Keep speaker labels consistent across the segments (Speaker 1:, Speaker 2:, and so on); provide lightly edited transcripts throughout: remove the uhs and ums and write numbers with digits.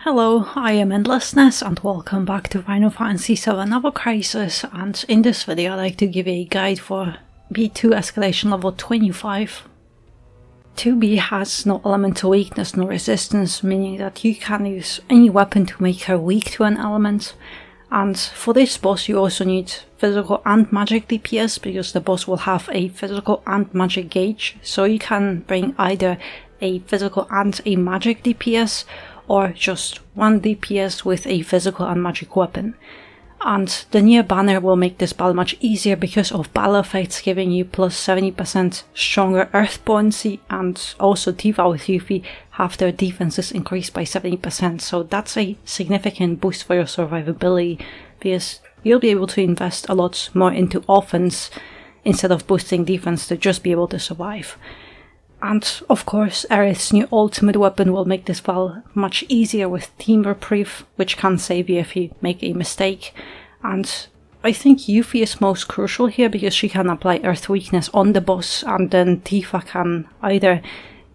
Speaker 1: Hello, I am Endlessness and welcome back to Final Fantasy VII Ever Crisis, and in this video I'd like to give a guide for B2 Escalation level 25. 2B has no elemental weakness, no resistance, meaning that you can use any weapon to make her weak to an element. And for this boss you also need physical and magic DPS, because the boss will have a physical and magic gauge, so you can bring either a physical and a magic DPS, or just one DPS with a physical and magic weapon. And the Nier banner will make this battle much easier because of battle effects, giving you plus 70% stronger earth buoyancy, and also Tifa with Yuffie have their defenses increased by 70%, so that's a significant boost for your survivability, because you'll be able to invest a lot more into offense instead of boosting defense to just be able to survive. And of course, Aerith's new ultimate weapon will make this battle much easier with Team Reprieve, which can save you if you make a mistake. And I think Yuffie is most crucial here because she can apply Earth Weakness on the boss, and then Tifa can either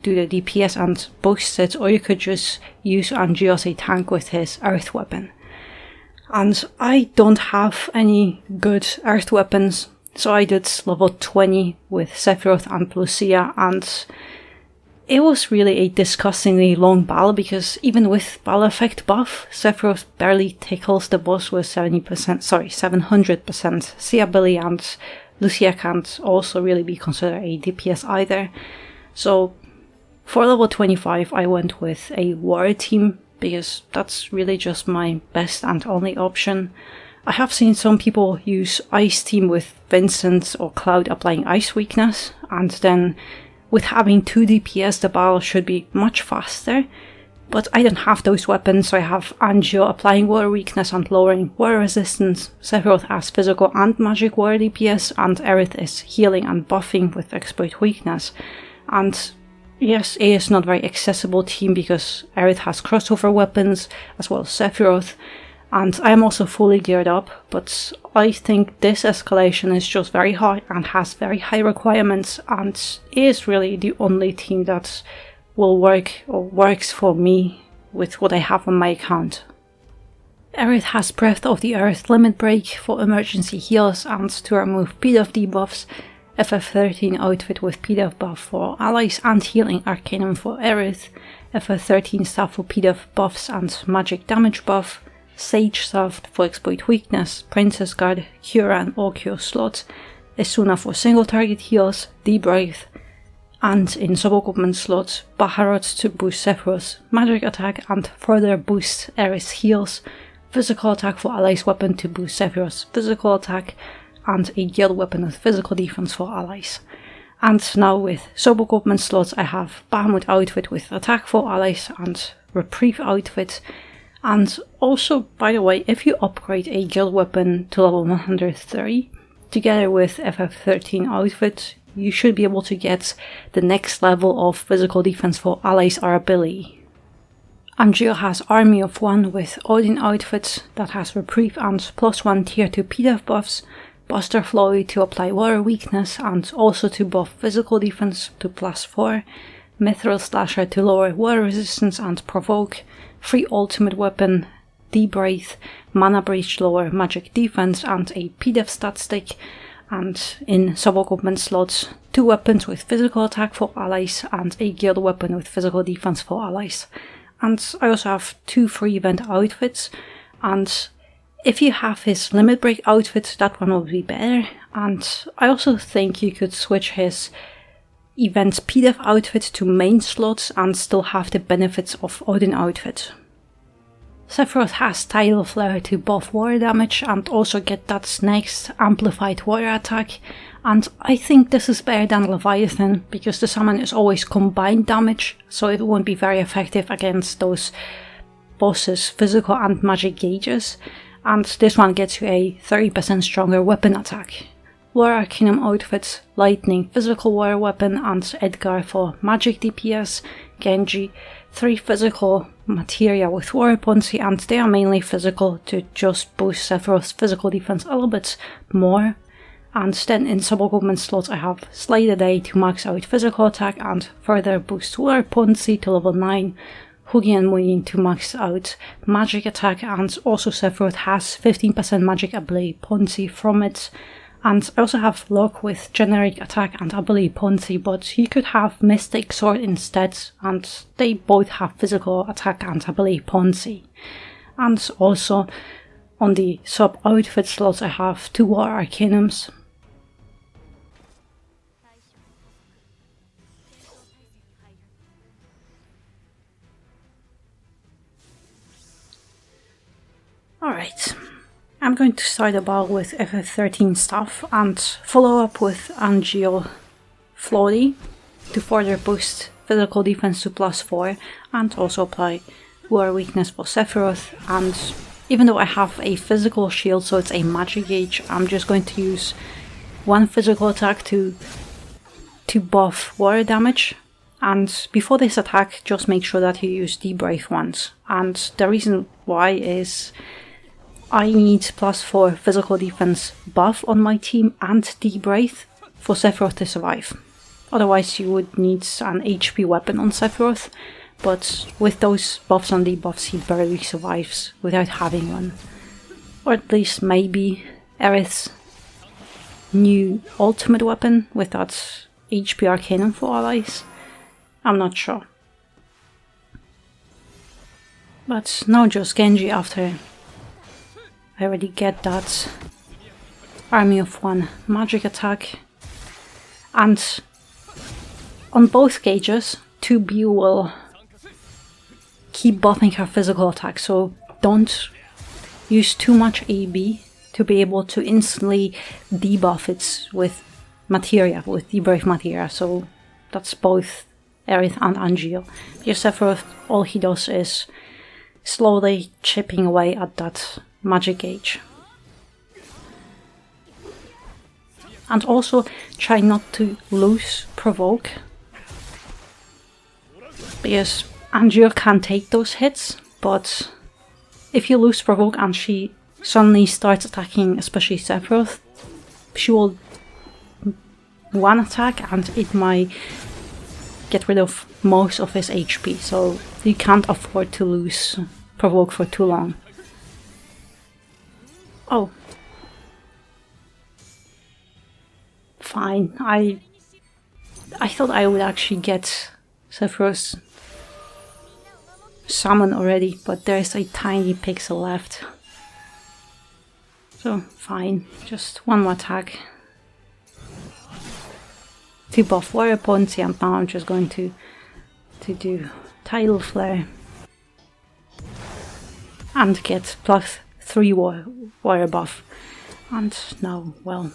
Speaker 1: do the DPS and boost it, or you could just use Anju as a tank with his Earth weapon. And I don't have any good Earth weapons, so I did level 20 with Sephiroth and Lucia, and it was really a disgustingly long battle because even with battle effect buff, Sephiroth barely tickles the boss with 700% seeability, and Lucia can't also really be considered a DPS either. So for level 25 I went with a warrior team because that's really just my best and only option. I have seen some people use Ice Team with Vincent or Cloud applying Ice Weakness, and then with having 2 DPS the battle should be much faster, but I don't have those weapons, so I have Anju applying Water Weakness and lowering Water Resistance, Sephiroth has physical and magic Water DPS, and Aerith is healing and buffing with Exploit Weakness. And yes, A is not very accessible team because Aerith has crossover weapons as well as Sephiroth, and I am also fully geared up, but I think this escalation is just very hard and has very high requirements, and is really the only team that will work or works for me with what I have on my account. Aerith has Breath of the Earth Limit Break for emergency heals and to remove PDEF debuffs, FF13 outfit with PDEF buff for allies and healing arcanum for Aerith, FF13 staff for PDEF buffs and magic damage buff, Sage Staff for Exploit Weakness, Princess Guard, Cura and Orcure slot, Esuna for single target heals, Debrief, and in sub-equipment slots, Baharot to boost Sephiroth's magic attack and further boost Aerith's heals, physical attack for allies weapon to boost Sephiroth's physical attack, and a guild weapon with physical defense for allies. And now with sub-equipment slots I have Bahamut outfit with attack for allies and Reprieve outfit. And also, by the way, if you upgrade a guild weapon to level 130, together with FF13 outfit, you should be able to get the next level of physical defense for allies or ability. Anju has Army of One with Odin outfit that has Reprieve and +1 tier 2 PDEF buffs, Buster Flowy to apply Water Weakness and also to buff physical defense to +4, Mithril Slasher to lower Water Resistance and Provoke, free ultimate weapon, Debrief, Mana Breach lower magic defense and a PDEF stat stick, and in sub-equipment slots 2 weapons with physical attack for allies and a guild weapon with physical defense for allies. And I also have 2 free event outfits, and if you have his Limit Break outfit that one will be better, and I also think you could switch his event PDEF outfit to main slots and still have the benefits of Odin outfit. Sephiroth has Tidal Flare to buff water damage and also get that next amplified water attack, and I think this is better than Leviathan because the summon is always combined damage, so it won't be very effective against those bosses' physical and magic gauges, and this one gets you a 30% stronger weapon attack. Water Arcanum outfits, Lightning physical water weapon and Edgar for magic DPS, Genji, 3 physical materia with water potency, and they are mainly physical to just boost Sephiroth's physical defense a little bit more. And then in sub-equipment slots I have Slay the Day to max out physical attack and further boost Warrior Potency to level 9, Hoogie and Moogie to max out magic attack, and also Sephiroth has 15% magic ability potency from it. And I also have luck with generic attack and ability potency, but you could have Mystic Sword instead, and they both have physical attack and ability potency. And also on the sub-outfit slots I have 2 War Arcanums. Alright, I'm going to start the battle with FF13 stuff and follow up with Angel Floaty to further boost physical defense to +4 and also apply War Weakness for Sephiroth. And even though I have a physical shield, so it's a magic gauge, I'm just going to use 1 physical attack to buff water damage. And before this attack, just make sure that you use the Brave ones. And the reason why is I need +4 physical defense buff on my team and the Brave for Sephiroth to survive. Otherwise you would need an HP weapon on Sephiroth, but with those buffs and debuffs he barely survives without having one. Or at least maybe Aerith's new ultimate weapon with that HP Arcanum for allies. I'm not sure. But now just Genji after I already get that Army of 1 magic attack. And on both gauges, 2B will keep buffing her physical attack, so don't use too much AB to be able to instantly debuff it with materia, with the Brave materia. So that's both Aerith and Angeal. Because Sephiroth, all he does is slowly chipping away at that magic gauge. And also try not to lose provoke, because Angeal can take those hits, but if you lose provoke and she suddenly starts attacking, especially Sephiroth, she will one attack and it might get rid of most of his HP, so you can't afford to lose provoke for too long. Oh. Fine, I thought I would actually get Sephiroth's summon already, but there's a tiny pixel left. So, fine, just 1 more attack to buff Warrior Potency, and now I'm just going to do Tidal Flare and get +3 warrior buff. And now, well,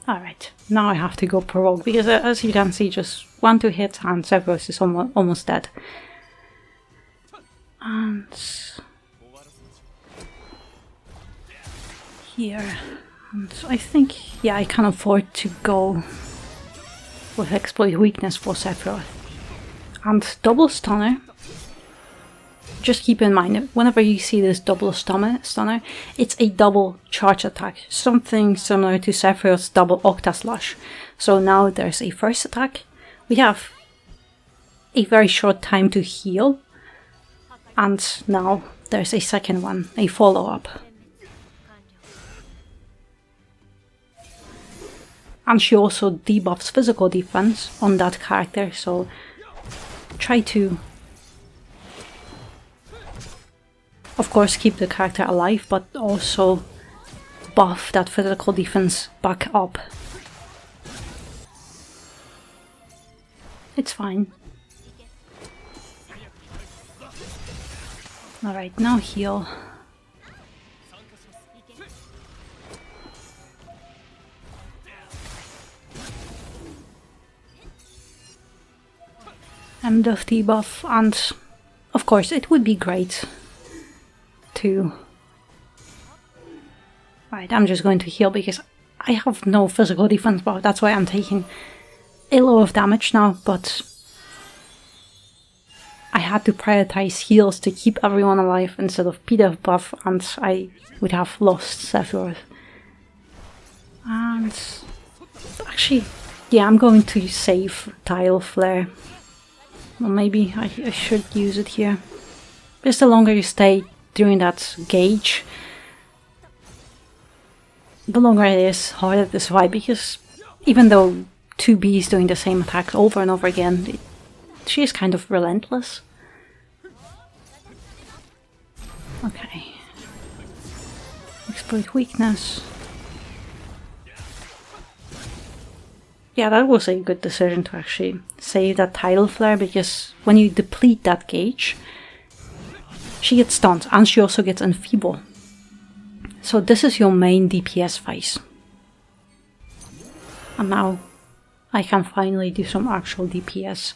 Speaker 1: alright, now I have to go provoke, because as you can see, just 1-2 hits and Sephiroth is almost dead. And here, and I think, yeah, I can afford to go with Exploit Weakness for Sephiroth. And double stunner, just keep in mind, whenever you see this double stunner, it's a double charge attack, something similar to Sephiroth's double Octa Slash. So now there's a first attack, we have a very short time to heal, and now there's a second one, a follow-up. And she also debuffs physical defense on that character, so try to, of course, keep the character alive, but also buff that physical defense back up. It's fine. Alright, now heal. And the debuff, and of course it would be great to... Right, I'm just going to heal because I have no physical defense buff, that's why I'm taking a lot of damage now, but I had to prioritize heals to keep everyone alive instead of Peter buff, and I would have lost Sephiroth. And actually, yeah, I'm going to save Tile Flare. Well, maybe I should use it here. Because the longer you stay during that gauge, the longer it is harder to survive, because even though 2B is doing the same attack over and over again, she is kind of relentless. Okay. Exploit weakness. Yeah, that was a good decision to actually save that Tidal Flare, because when you deplete that gauge, she gets stunned and she also gets enfeeble. So this is your main DPS phase. And now I can finally do some actual DPS.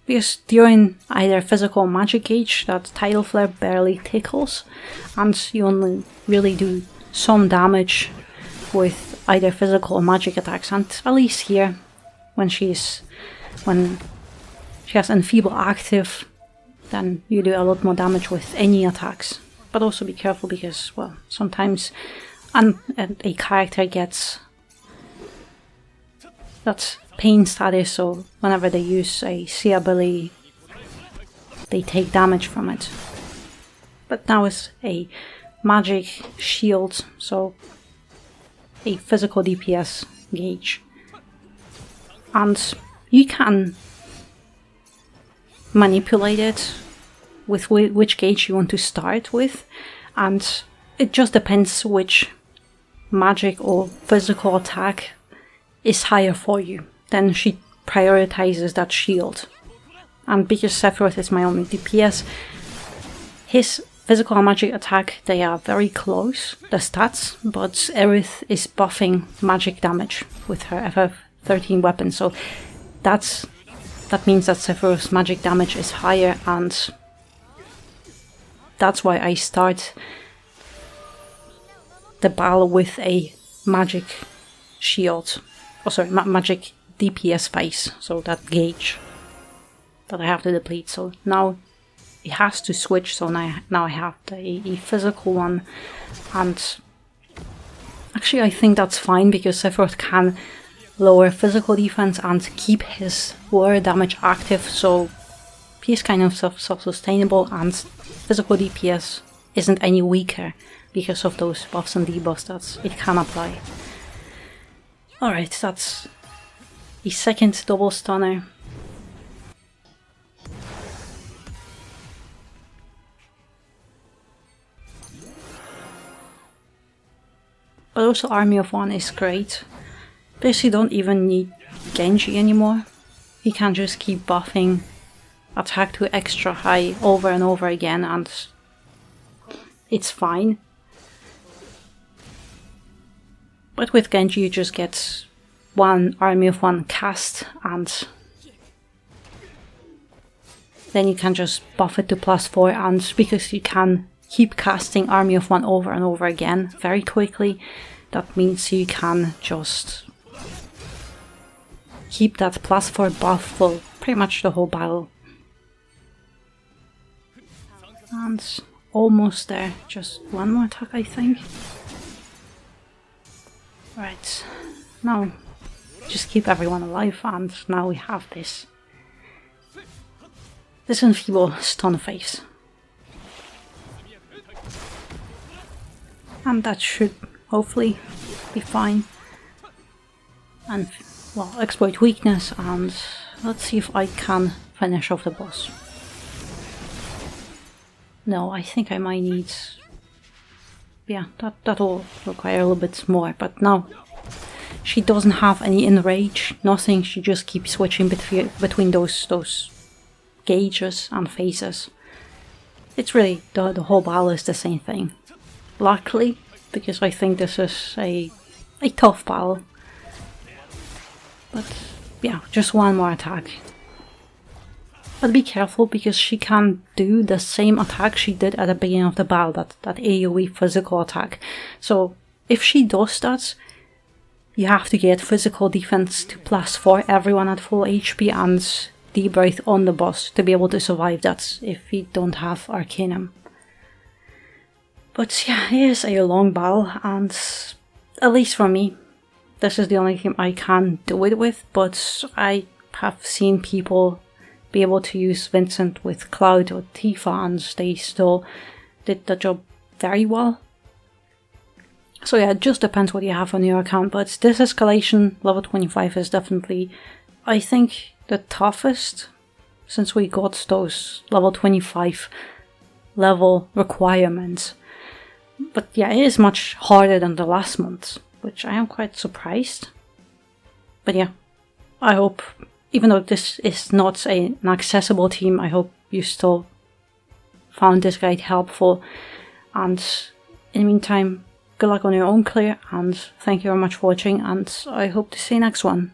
Speaker 1: Because during either physical or magic gauge, that Tidal Flare barely tickles, and you only really do some damage with either physical or magic attacks. And at least here, when she has Enfeeble active, then you do a lot more damage with any attacks. But also be careful, because, well, sometimes a character gets that pain status, so whenever they use a C ability, they take damage from it. But now it's a magic shield, so a physical DPS gauge. And you can manipulate it with which gauge you want to start with, and it just depends which magic or physical attack is higher for you. Then she prioritizes that shield. And because Sephiroth is my only DPS, his physical and magic attack, they are very close, the stats, but Aerith is buffing magic damage with her FF13 weapon, so that means that Sephiroth's magic damage is higher, and that's why I start the battle with a magic shield, magic DPS phase, so that gauge that I have to deplete. So now it has to switch, so now I have the physical one, and actually I think that's fine, because Sephiroth can lower physical defense and keep his war damage active, so he's kind of self-sustainable, and physical DPS isn't any weaker because of those buffs and debuffs that it can apply. Alright, that's the second double stunner. But also Army of One is great, because you don't even need Genji anymore. You can just keep buffing attack to extra high over and over again, and it's fine. But with Genji you just get one Army of One cast, and then you can just buff it to +4, and because you can keep casting Army of One over and over again very quickly, that means you can just keep that +4 buff for pretty much the whole battle. And almost there, just one more attack I think. Right, now just keep everyone alive, and now we have this enfeeble stun phase. And that should hopefully be fine. And, well, exploit weakness, and let's see if I can finish off the boss. No, I think I might need... yeah, that'll require a little bit more, but now she doesn't have any enrage, nothing, she just keeps switching between those gauges and phases. It's really, the whole battle is the same thing. Luckily, because I think this is a tough battle. But yeah, just one more attack. But be careful, because she can do the same attack she did at the beginning of the battle, that AoE physical attack. So if she does that, you have to get physical defense to +4, everyone at full HP, and debrief on the boss to be able to survive that if you don't have Arcanum. But yeah, it is a long battle, and at least for me, this is the only game I can do it with, but I have seen people be able to use Vincent with Cloud or Tifa, and they still did the job very well. So yeah, it just depends what you have on your account, but this Escalation level 25 is definitely, I think, the toughest since we got those level 25 level requirements. But yeah, it is much harder than the last month, which I am quite surprised. But yeah, I hope, even though this is not an accessible team, I hope you still found this guide helpful. And in the meantime, good luck on your own clear, and thank you very much for watching, and I hope to see you next one.